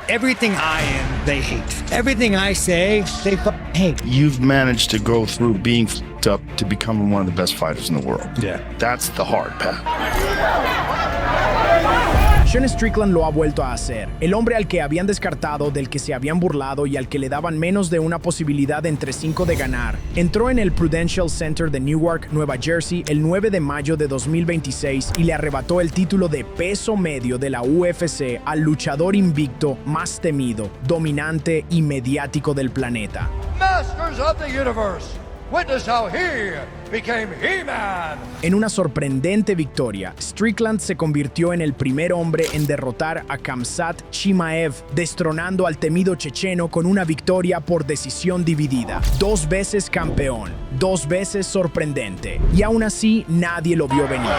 Everything I am, they hate. Everything I say, they hate. You've managed to go through being f***ed up to becoming one of the best fighters in the world. Yeah. That's the hard path. Sean Strickland lo ha vuelto a hacer. El hombre al que habían descartado, del que se habían burlado y al que le daban menos de una posibilidad entre 5 de ganar, entró en el Prudential Center de Newark, Nueva Jersey, el 9 de mayo de 2026 y le arrebató el título de peso medio de la UFC al luchador invicto más temido, dominante y mediático del planeta. Masters of the Universe, witness how he became He-Man. En una sorprendente victoria, Strickland se convirtió en el primer hombre en derrotar a Khamzat Chimaev, destronando al temido checheno con una victoria por decisión dividida. 2 veces campeón, 2 veces sorprendente, y aún así nadie lo vio venir.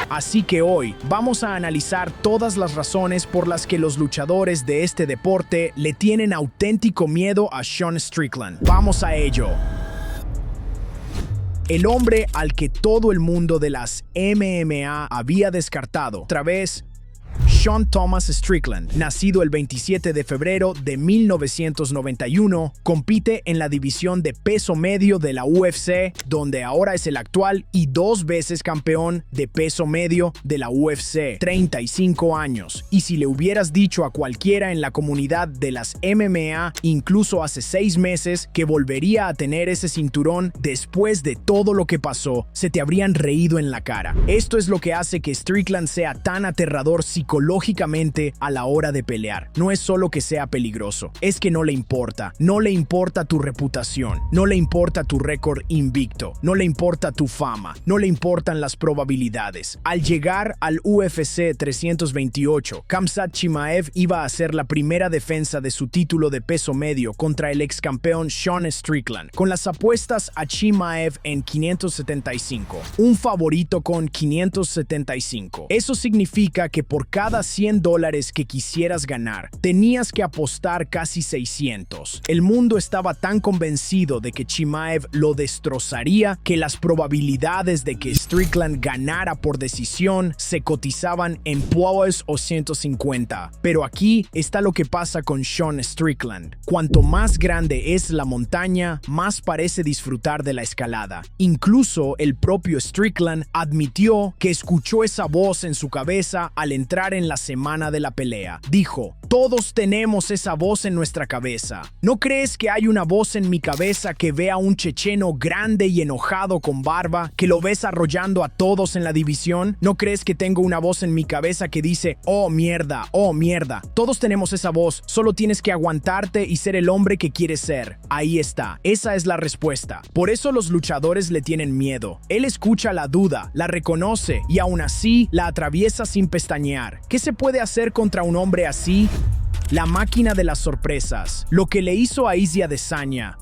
Así que hoy vamos a analizar todas las razones por las que los luchadores de este deporte le tienen auténtico miedo a Sean Strickland. ¡Vamos a ello! El hombre al que todo el mundo de las MMA había descartado, otra vez, Sean Thomas Strickland, nacido el 27 de febrero de 1991, compite en la división de peso medio de la UFC, donde ahora es el actual y 2 veces campeón de peso medio de la UFC, 35 años. Y si le hubieras dicho a cualquiera en la comunidad de las MMA, incluso hace 6 meses, que volvería a tener ese cinturón después de todo lo que pasó, se te habrían reído en la cara. Esto es lo que hace que Strickland sea tan aterrador psicológicamente a la hora de pelear. No es solo que sea peligroso, es que no le importa. No le importa tu reputación, no le importa tu récord invicto, no le importa tu fama, no le importan las probabilidades. Al llegar al UFC 328, Khamzat Chimaev iba a hacer la primera defensa de su título de peso medio contra el ex campeón Sean Strickland, con las apuestas a Chimaev en 575, un favorito con 575. Eso significa que por cada $100 que quisieras ganar, tenías que apostar casi 600. El mundo estaba tan convencido de que Chimaev lo destrozaría que las probabilidades de que Strickland ganara por decisión se cotizaban en pavos o 150. Pero aquí está lo que pasa con Sean Strickland. Cuanto más grande es la montaña, más parece disfrutar de la escalada. Incluso el propio Strickland admitió que escuchó esa voz en su cabeza al entrar en la semana de la pelea. Dijo: todos tenemos esa voz en nuestra cabeza. ¿No crees que hay una voz en mi cabeza que ve a un checheno grande y enojado con barba, que lo ves arrollando a todos en la división? ¿No crees que tengo una voz en mi cabeza que dice: oh mierda, oh mierda? Todos tenemos esa voz, solo tienes que aguantarte y ser el hombre que quieres ser. Ahí está, esa es la respuesta. Por eso los luchadores le tienen miedo. Él escucha la duda, la reconoce y aún así la atraviesa sin pestañear. ¿Qué se puede hacer contra un hombre así? La máquina de las sorpresas, lo que le hizo a Izzy Adesanya.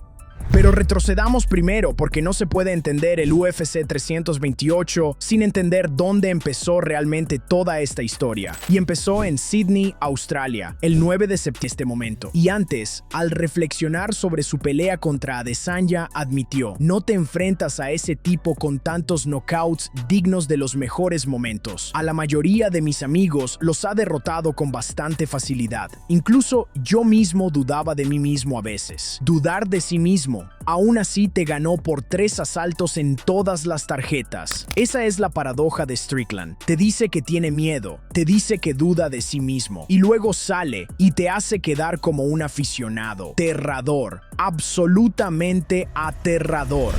Pero retrocedamos primero, porque no se puede entender el UFC 328 sin entender dónde empezó realmente toda esta historia. Y empezó en Sydney, Australia, el 9 de septiembre de este momento. Y antes, al reflexionar sobre su pelea contra Adesanya, admitió: no te enfrentas a ese tipo con tantos knockouts dignos de los mejores momentos. A la mayoría de mis amigos los ha derrotado con bastante facilidad. Incluso yo mismo dudaba de mí mismo a veces. Dudar de sí mismo. Aún así te ganó por 3 asaltos en todas las tarjetas. Esa es la paradoja de Strickland. Te dice que tiene miedo, te dice que duda de sí mismo, y luego sale y te hace quedar como un aficionado. Aterrador, absolutamente aterrador.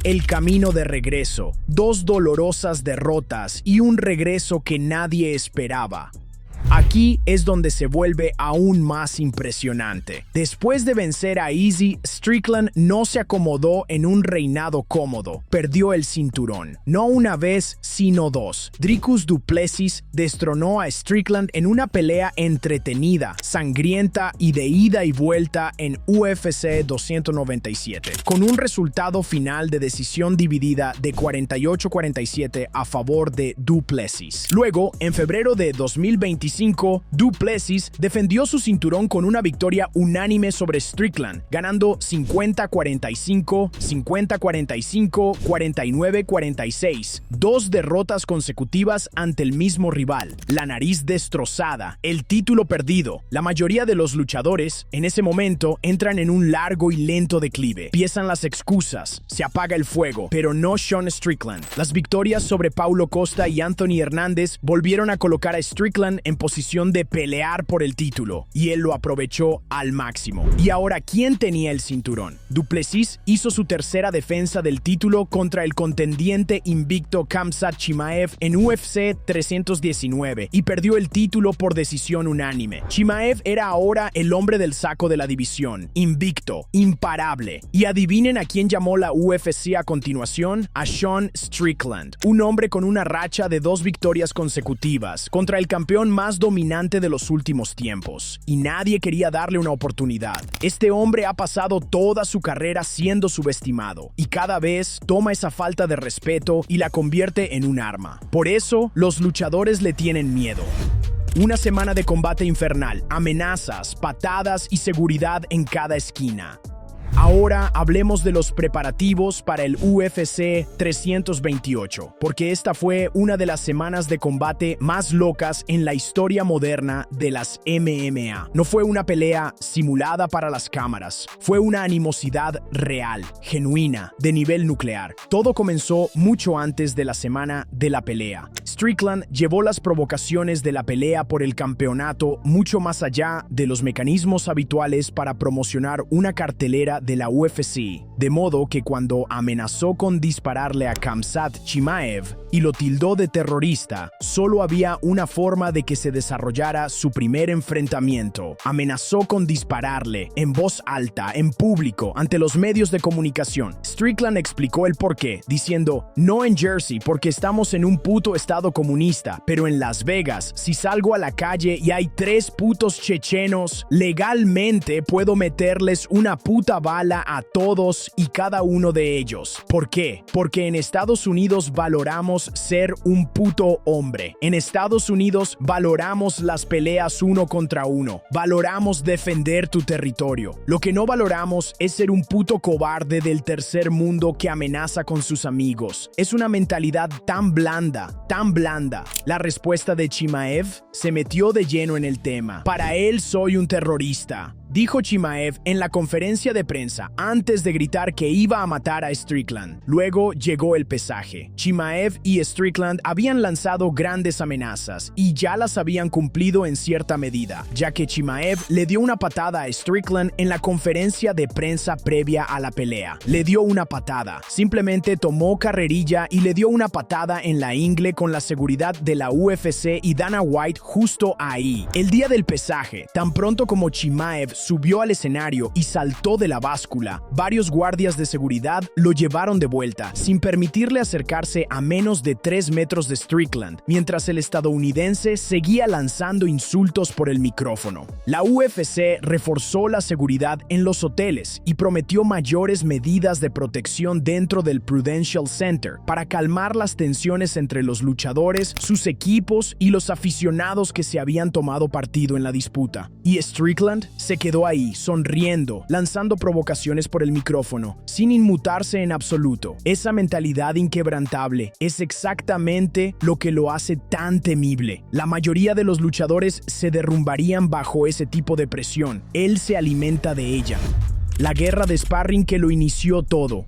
El camino de regreso, 2 dolorosas derrotas y un regreso que nadie esperaba. Aquí es donde se vuelve aún más impresionante. Después de vencer a Izzy, Strickland no se acomodó en un reinado cómodo. Perdió el cinturón. No una vez, sino 2. Dricus du Plessis destronó a Strickland en una pelea entretenida, sangrienta y de ida y vuelta en UFC 297, con un resultado final de decisión dividida de 48-47 a favor de du Plessis. Luego, en febrero de 2025, 1995, Du Plessis defendió su cinturón con una victoria unánime sobre Strickland, ganando 50-45, 50-45, 49-46, dos derrotas consecutivas ante el mismo rival, la nariz destrozada, el título perdido. La mayoría de los luchadores, en ese momento, entran en un largo y lento declive. Empiezan las excusas, se apaga el fuego, pero no Sean Strickland. Las victorias sobre Paulo Costa y Anthony Hernández volvieron a colocar a Strickland en posición de pelear por el título, y él lo aprovechó al máximo. Y ahora, ¿quién tenía el cinturón? Du Plessis hizo su tercera defensa del título contra el contendiente invicto Khamzat Chimaev en UFC 319 y perdió el título por decisión unánime. Chimaev era ahora el hombre del saco de la división, invicto, imparable. Y adivinen a quién llamó la UFC a continuación: a Sean Strickland, un hombre con una racha de 2 victorias consecutivas contra el campeón más dominante de los últimos tiempos. Y nadie quería darle una oportunidad. Este hombre ha pasado toda su carrera siendo subestimado y cada vez toma esa falta de respeto y la convierte en un arma. Por eso, los luchadores le tienen miedo. Una semana de combate infernal, amenazas, patadas y seguridad en cada esquina. Ahora hablemos de los preparativos para el UFC 328, porque esta fue una de las semanas de combate más locas en la historia moderna de las MMA. No fue una pelea simulada para las cámaras, fue una animosidad real, genuina, de nivel nuclear. Todo comenzó mucho antes de la semana de la pelea. Strickland llevó las provocaciones de la pelea por el campeonato mucho más allá de los mecanismos habituales para promocionar una cartelera de la UFC, de modo que cuando amenazó con dispararle a Khamzat Chimaev y lo tildó de terrorista, solo había una forma de que se desarrollara su primer enfrentamiento. Amenazó con dispararle en voz alta, en público, ante los medios de comunicación. Strickland explicó el porqué, diciendo: no en Jersey porque estamos en un puto estado comunista, pero en Las Vegas, si salgo a la calle y hay 3 putos chechenos, legalmente puedo meterles una puta bala a todos y cada uno de ellos. ¿Por qué? Porque en Estados Unidos valoramos ser un puto hombre. En Estados Unidos valoramos las peleas 1 contra 1. Valoramos defender tu territorio. Lo que no valoramos es ser un puto cobarde del tercer mundo que amenaza con sus amigos. Es una mentalidad tan blanda, tan blanda. La respuesta de Chimaev se metió de lleno en el tema. Para él soy un terrorista, dijo Chimaev en la conferencia de prensa antes de gritar que iba a matar a Strickland. Luego llegó el pesaje. Chimaev y Strickland habían lanzado grandes amenazas y ya las habían cumplido en cierta medida, ya que Chimaev le dio una patada a Strickland en la conferencia de prensa previa a la pelea. Le dio una patada. Simplemente tomó carrerilla y le dio una patada en la ingle con la seguridad de la UFC y Dana White justo ahí. El día del pesaje, tan pronto como Chimaev subió al escenario y saltó de la báscula, varios guardias de seguridad lo llevaron de vuelta, sin permitirle acercarse a menos de 3 metros de Strickland, mientras el estadounidense seguía lanzando insultos por el micrófono. La UFC reforzó la seguridad en los hoteles y prometió mayores medidas de protección dentro del Prudential Center para calmar las tensiones entre los luchadores, sus equipos y los aficionados que se habían tomado partido en la disputa. Y Strickland se quedó ahí, sonriendo, lanzando provocaciones por el micrófono, sin inmutarse en absoluto. Esa mentalidad inquebrantable es exactamente lo que lo hace tan temible. La mayoría de los luchadores se derrumbarían bajo ese tipo de presión. Él se alimenta de ella. La guerra de sparring que lo inició todo.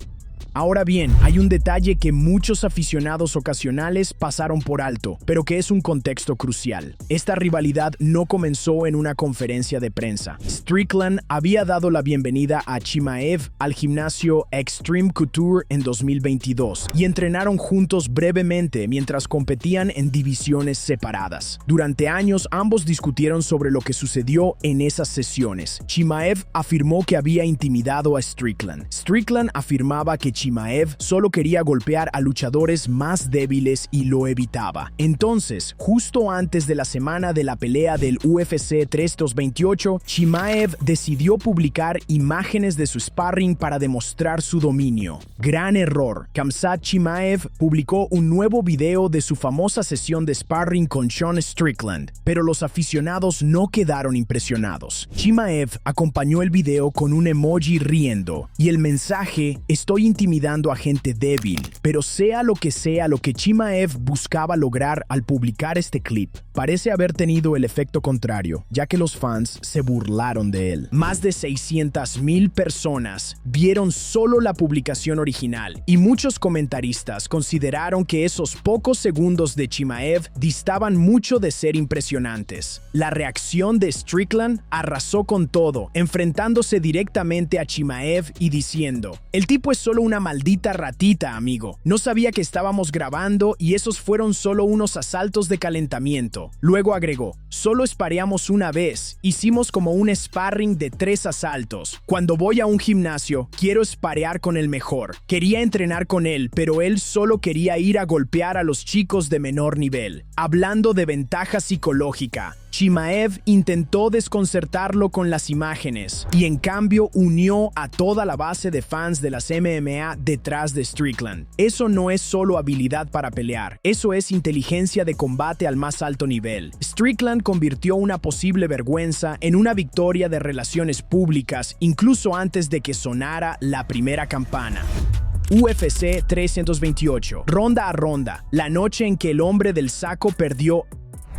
Ahora bien, hay un detalle que muchos aficionados ocasionales pasaron por alto, pero que es un contexto crucial. Esta rivalidad no comenzó en una conferencia de prensa. Strickland había dado la bienvenida a Chimaev al gimnasio Extreme Couture en 2022 y entrenaron juntos brevemente mientras competían en divisiones separadas. Durante años, ambos discutieron sobre lo que sucedió en esas sesiones. Chimaev afirmó que había intimidado a Strickland. Strickland afirmaba que Chimaev Chimaev solo quería golpear a luchadores más débiles y lo evitaba. Entonces, justo antes de la semana de la pelea del UFC 328, Chimaev decidió publicar imágenes de su sparring para demostrar su dominio. Gran error. Khamzat Chimaev publicó un nuevo video de su famosa sesión de sparring con Sean Strickland, pero los aficionados no quedaron impresionados. Chimaev acompañó el video con un emoji riendo, y el mensaje: estoy intimidando a gente débil. Pero sea lo que Chimaev buscaba lograr al publicar este clip, parece haber tenido el efecto contrario, ya que los fans se burlaron de él. Más de 600,000 personas vieron solo la publicación original, y muchos comentaristas consideraron que esos pocos segundos de Chimaev distaban mucho de ser impresionantes. La reacción de Strickland arrasó con todo, enfrentándose directamente a Chimaev y diciendo: el tipo es solo una maldita ratita, amigo. No sabía que estábamos grabando y esos fueron solo unos asaltos de calentamiento. Luego agregó: solo spareamos una vez, hicimos como un sparring de 3 asaltos. Cuando voy a un gimnasio, quiero sparear con el mejor. Quería entrenar con él, pero él solo quería ir a golpear a los chicos de menor nivel. Hablando de ventaja psicológica, Chimaev intentó desconcertarlo con las imágenes y en cambio unió a toda la base de fans de las MMA detrás de Strickland. Eso no es solo habilidad para pelear, eso es inteligencia de combate al más alto nivel. Strickland convirtió una posible vergüenza en una victoria de relaciones públicas incluso antes de que sonara la primera campana. UFC 328, ronda a ronda, la noche en que el hombre del saco perdió.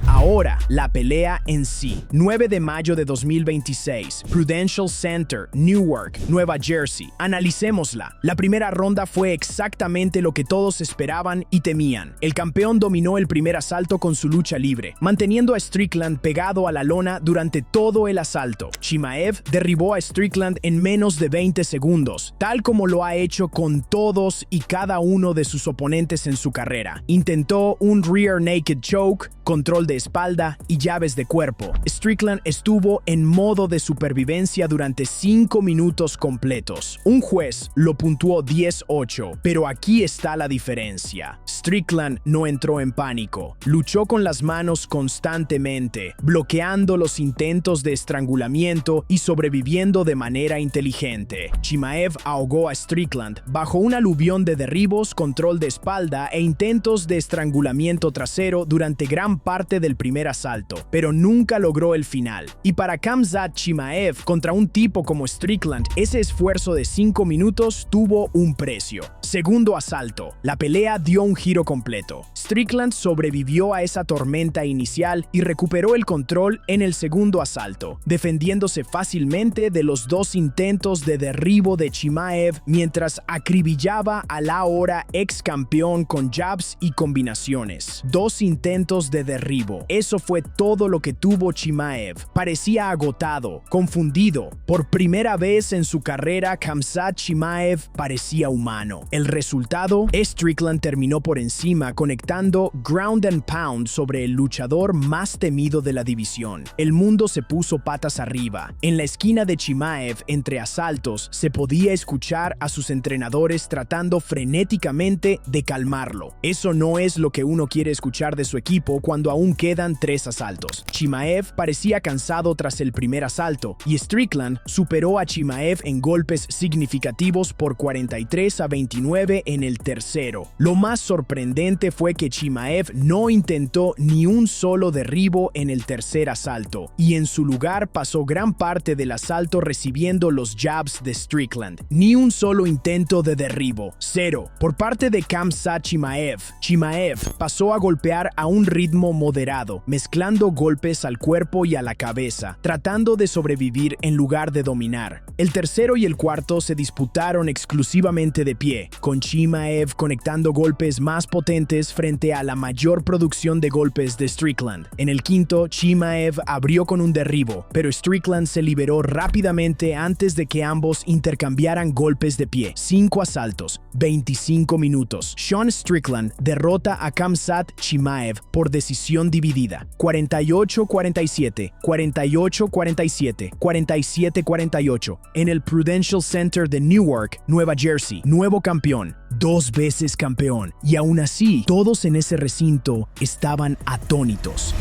Ahora, la pelea en sí. 9 de mayo de 2026, Prudential Center, Newark, Nueva Jersey. Analicémosla. La primera ronda fue exactamente lo que todos esperaban y temían. El campeón dominó el primer asalto con su lucha libre, manteniendo a Strickland pegado a la lona durante todo el asalto. Chimaev derribó a Strickland en menos de 20 segundos, tal como lo ha hecho con todos y cada uno de sus oponentes en su carrera. Intentó un rear naked choke, control de espalda y llaves de cuerpo. Strickland estuvo en modo de supervivencia durante 5 minutos completos. Un juez lo puntuó 10-8, pero aquí está la diferencia. Strickland no entró en pánico. Luchó con las manos constantemente, bloqueando los intentos de estrangulamiento y sobreviviendo de manera inteligente. Chimaev ahogó a Strickland bajo un aluvión de derribos, control de espalda e intentos de estrangulamiento trasero durante gran parte del primer asalto, pero nunca logró el final. Y para Khamzat Chimaev contra un tipo como Strickland, ese esfuerzo de 5 minutos tuvo un precio. Segundo asalto. La pelea dio un giro completo. Strickland sobrevivió a esa tormenta inicial y recuperó el control en el segundo asalto, defendiéndose fácilmente de los 2 intentos de derribo de Chimaev mientras acribillaba al ahora ex campeón con jabs y combinaciones. 2 intentos de derribo. Eso fue todo lo que tuvo Chimaev. Parecía agotado, confundido. Por primera vez en su carrera, Khamzat Chimaev parecía humano. El resultado, Strickland terminó por encima conectando ground and pound sobre el luchador más temido de la división. El mundo se puso patas arriba. En la esquina de Chimaev, entre asaltos, se podía escuchar a sus entrenadores tratando frenéticamente de calmarlo. Eso no es lo que uno quiere escuchar de su equipo cuando aún quedan 3 asaltos. Chimaev parecía cansado tras el primer asalto y Strickland superó a Chimaev en golpes significativos por 43-29 en el tercero. Lo más sorprendente fue que Chimaev no intentó ni un solo derribo en el tercer asalto y en su lugar pasó gran parte del asalto recibiendo los jabs de Strickland. Ni un solo intento de derribo. 0. Por parte de Khamzat Chimaev, Chimaev pasó a golpear a un ritmo moderado, mezclando golpes al cuerpo y a la cabeza, tratando de sobrevivir en lugar de dominar. El tercero y el cuarto se disputaron exclusivamente de pie, con Chimaev conectando golpes más potentes frente a la mayor producción de golpes de Strickland. En el quinto, Chimaev abrió con un derribo, pero Strickland se liberó rápidamente antes de que ambos intercambiaran golpes de pie. 5 asaltos, 25 minutos. Sean Strickland derrota a Khamzat Chimaev por decisión decisión dividida. 48-47, 48-47, 47-48, en el Prudential Center de Newark, Nueva Jersey. Nuevo campeón, 2 veces campeón. Y aún así, todos en ese recinto estaban atónitos.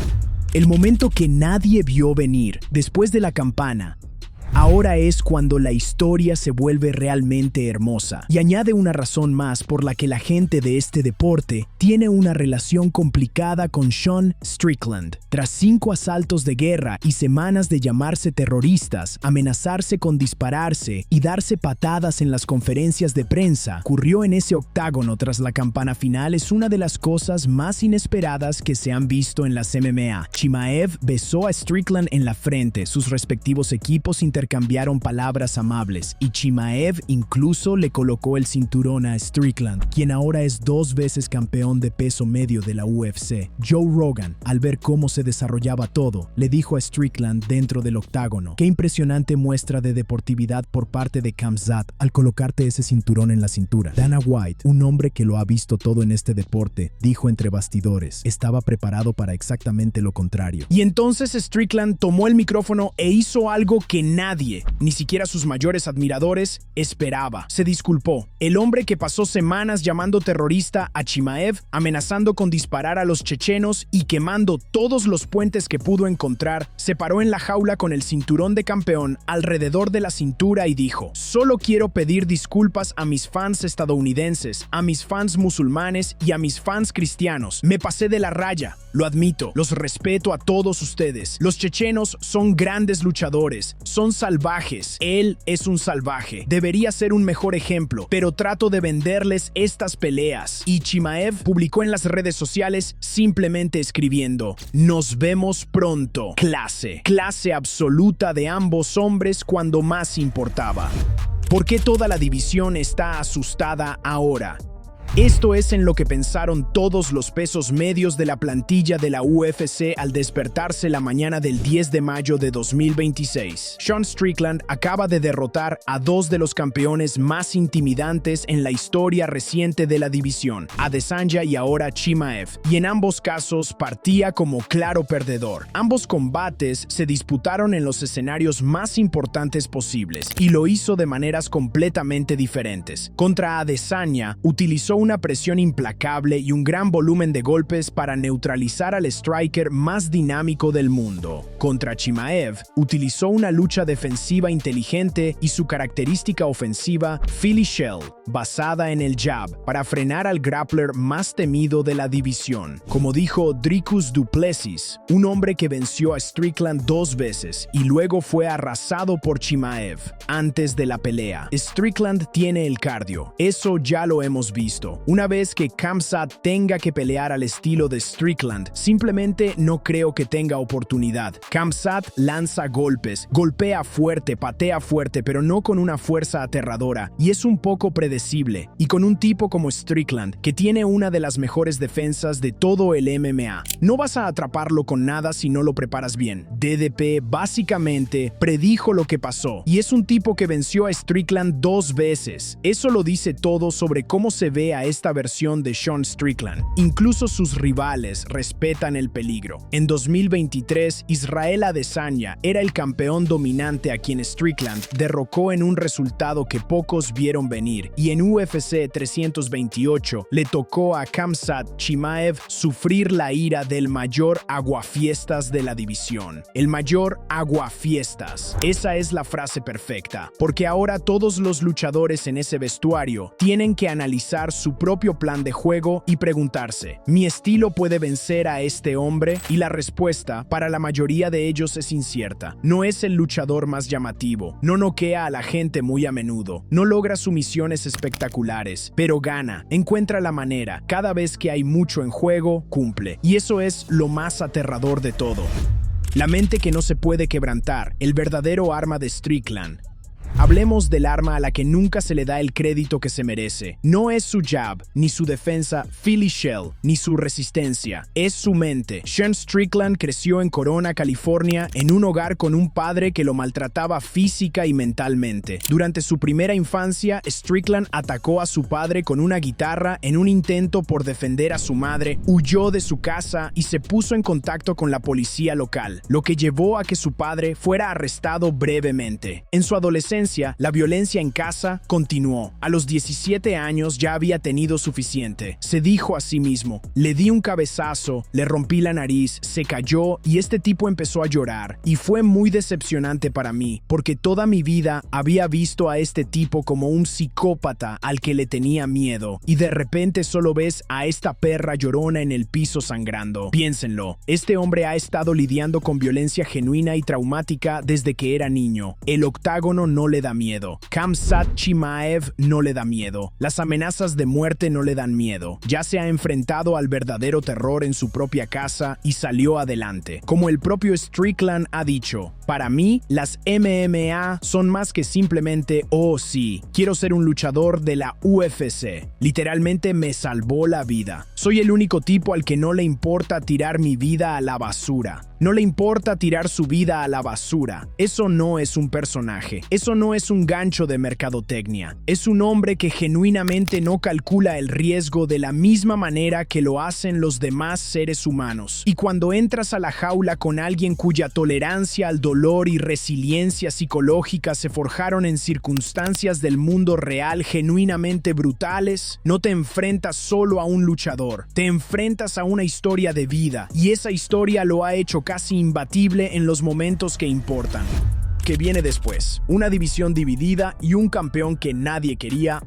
El momento que nadie vio venir, después de la campana, ahora es cuando la historia se vuelve realmente hermosa y añade una razón más por la que la gente de este deporte tiene una relación complicada con Sean Strickland. Tras 5 asaltos de guerra y semanas de llamarse terroristas, amenazarse con dispararse y darse patadas en las conferencias de prensa, ocurrió en ese octágono tras la campana final es una de las cosas más inesperadas que se han visto en las MMA. Chimaev besó a Strickland en la frente, sus respectivos equipos intercambiaron palabras amables y Chimaev incluso le colocó el cinturón a Strickland, quien ahora es 2 veces campeón de peso medio de la UFC. Joe Rogan, al ver cómo se desarrollaba todo, le dijo a Strickland dentro del octágono: "Qué impresionante muestra de deportividad por parte de Khamzat al colocarte ese cinturón en la cintura". Dana White, un hombre que lo ha visto todo en este deporte, dijo entre bastidores: "Estaba preparado para exactamente lo contrario". Y entonces Strickland tomó el micrófono e hizo algo que nadie, ni siquiera sus mayores admiradores, esperaba. Se disculpó. El hombre que pasó semanas llamando terrorista a Chimaev, amenazando con disparar a los chechenos y quemando todos los puentes que pudo encontrar, se paró en la jaula con el cinturón de campeón alrededor de la cintura y dijo: "Solo quiero pedir disculpas a mis fans estadounidenses, a mis fans musulmanes y a mis fans cristianos. Me pasé de la raya, lo admito. Los respeto a todos ustedes. Los chechenos son grandes luchadores, son salvajes. Él es un salvaje. Debería ser un mejor ejemplo, pero trato de venderles estas peleas". Y Chimaev publicó en las redes sociales simplemente escribiendo: "Nos vemos pronto. Clase. Clase absoluta de ambos hombres cuando más importaba". ¿Por qué toda la división está asustada ahora? Esto es en lo que pensaron todos los pesos medios de la plantilla de la UFC al despertarse la mañana del 10 de mayo de 2026. Sean Strickland acaba de derrotar a 2 de los campeones más intimidantes en la historia reciente de la división, Adesanya y ahora Chimaev, y en ambos casos partía como claro perdedor. Ambos combates se disputaron en los escenarios más importantes posibles y lo hizo de maneras completamente diferentes. Contra Adesanya utilizó una presión implacable y un gran volumen de golpes para neutralizar al striker más dinámico del mundo. Contra Chimaev, utilizó una lucha defensiva inteligente y su característica ofensiva, Philly Shell, basada en el jab, para frenar al grappler más temido de la división. Como dijo Dricus du Plessis, un hombre que venció a Strickland 2 veces y luego fue arrasado por Chimaev antes de la pelea: "Strickland tiene el cardio, eso ya lo hemos visto. Una vez que Khamzat tenga que pelear al estilo de Strickland, simplemente no creo que tenga oportunidad. Khamzat lanza golpes, golpea fuerte, patea fuerte, pero no con una fuerza aterradora, y es un poco predecible. Y con un tipo como Strickland, que tiene una de las mejores defensas de todo el MMA, no vas a atraparlo con nada si no lo preparas bien". DDP básicamente predijo lo que pasó, y es un tipo que venció a Strickland 2 veces. Eso lo dice todo sobre cómo se ve a esta versión de Sean Strickland. Incluso sus rivales respetan el peligro. En 2023, Israel Adesanya era el campeón dominante a quien Strickland derrocó en un resultado que pocos vieron venir, y en UFC 328 le tocó a Khamzat Chimaev sufrir la ira del mayor aguafiestas de la división. El mayor aguafiestas. Esa es la frase perfecta, porque ahora todos los luchadores en ese vestuario tienen que analizar su propio plan de juego y preguntarse: ¿mi estilo puede vencer a este hombre? Y la respuesta para la mayoría de ellos es incierta. No es el luchador más llamativo, no noquea a la gente muy a menudo, no logra sumisiones espectaculares, pero gana, encuentra la manera. Cada vez que hay mucho en juego, cumple. Y eso es lo más aterrador de todo. La mente que no se puede quebrantar, el verdadero arma de Strickland. Hablemos del arma a la que nunca se le da el crédito que se merece. No es su jab, ni su defensa Philly Shell, ni su resistencia. Es su mente. Sean Strickland creció en Corona, California, en un hogar con un padre que lo maltrataba física y mentalmente. Durante su primera infancia, Strickland atacó a su padre con una guitarra en un intento por defender a su madre, huyó de su casa y se puso en contacto con la policía local, lo que llevó a que su padre fuera arrestado brevemente. En su adolescencia, la violencia en casa continuó. A los 17 años ya había tenido suficiente. Se dijo a sí mismo: le di un cabezazo, le rompí la nariz, se cayó y este tipo empezó a llorar. Y fue muy decepcionante para mí, porque toda mi vida había visto a este tipo como un psicópata al que le tenía miedo. Y de repente solo ves a esta perra llorona en el piso sangrando. Piénsenlo, este hombre ha estado lidiando con violencia genuina y traumática desde que era niño. El octágono no le da miedo. Khamzat Chimaev no le da miedo. Las amenazas de muerte no le dan miedo. Ya se ha enfrentado al verdadero terror en su propia casa y salió adelante. Como el propio Strickland ha dicho: para mí, las MMA son más que simplemente, oh sí, quiero ser un luchador de la UFC. Literalmente me salvó la vida. Soy el único tipo al que no le importa tirar mi vida a la basura. No le importa tirar su vida a la basura. Eso no es un personaje. Eso no es un gancho de mercadotecnia. Es un hombre que genuinamente no calcula el riesgo de la misma manera que lo hacen los demás seres humanos. Y cuando entras a la jaula con alguien cuya tolerancia al dolor y resiliencia psicológica se forjaron en circunstancias del mundo real genuinamente brutales, no te enfrentas solo a un luchador. Te enfrentas a una historia de vida. Y esa historia lo ha hecho casi imbatible en los momentos que importan. ¿Qué viene después? Una división dividida y un campeón que nadie quería.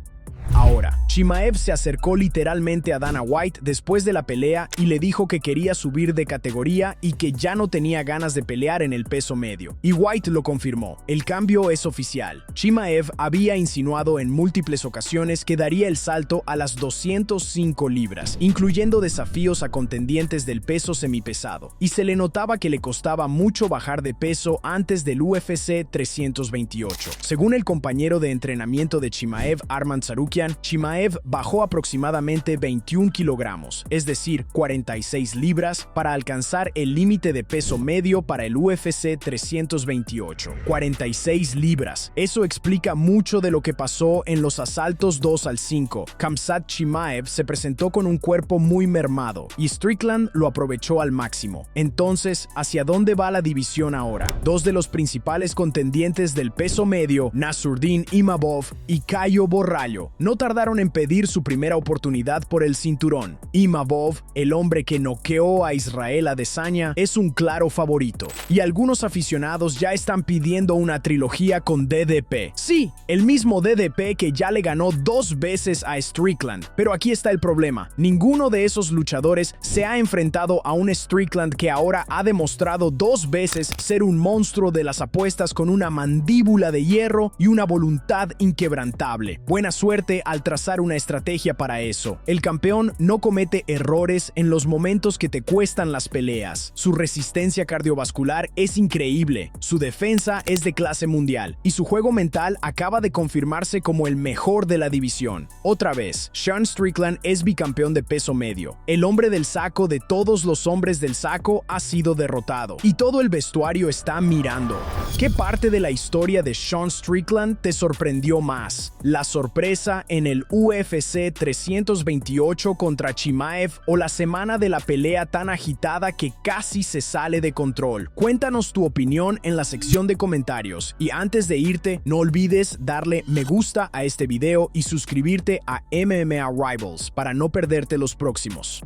Ahora, Chimaev se acercó literalmente a Dana White después de la pelea y le dijo que quería subir de categoría y que ya no tenía ganas de pelear en el peso medio. Y White lo confirmó. El cambio es oficial. Chimaev había insinuado en múltiples ocasiones que daría el salto a las 205 libras, incluyendo desafíos a contendientes del peso semipesado. Y se le notaba que le costaba mucho bajar de peso antes del UFC 328. Según el compañero de entrenamiento de Chimaev, Arman Tsarukyan, Chimaev bajó aproximadamente 21 kilogramos, es decir, 46 libras, para alcanzar el límite de peso medio para el UFC 328. 46 libras. Eso explica mucho de lo que pasó en los asaltos 2 al 5. Khamzat Chimaev se presentó con un cuerpo muy mermado y Strickland lo aprovechó al máximo. Entonces, ¿hacia dónde va la división ahora? Dos de los principales contendientes del peso medio, Nassourdine Imavov y Caio Borralho, no tardaron en pedir su primera oportunidad por el cinturón. Imavov, el hombre que noqueó a Israel Adesanya, es un claro favorito. Y algunos aficionados ya están pidiendo una trilogía con DDP. Sí, el mismo DDP que ya le ganó 2 veces a Strickland. Pero aquí está el problema. Ninguno de esos luchadores se ha enfrentado a un Strickland que ahora ha demostrado 2 veces ser un monstruo de las apuestas con una mandíbula de hierro y una voluntad inquebrantable. Buena suerte al trazar una estrategia para eso. El campeón no comete errores en los momentos que te cuestan las peleas. Su resistencia cardiovascular es increíble, su defensa es de clase mundial y su juego mental acaba de confirmarse como el mejor de la división. Otra vez, Sean Strickland es bicampeón de peso medio. El hombre del saco de todos los hombres del saco ha sido derrotado y todo el vestuario está mirando. ¿Qué parte de la historia de Sean Strickland te sorprendió más? ¿La sorpresa en el UFC 328 contra Chimaev o la semana de la pelea tan agitada que casi se sale de control? Cuéntanos tu opinión en la sección de comentarios y antes de irte, no olvides darle me gusta a este video y suscribirte a MMA Rivals para no perderte los próximos.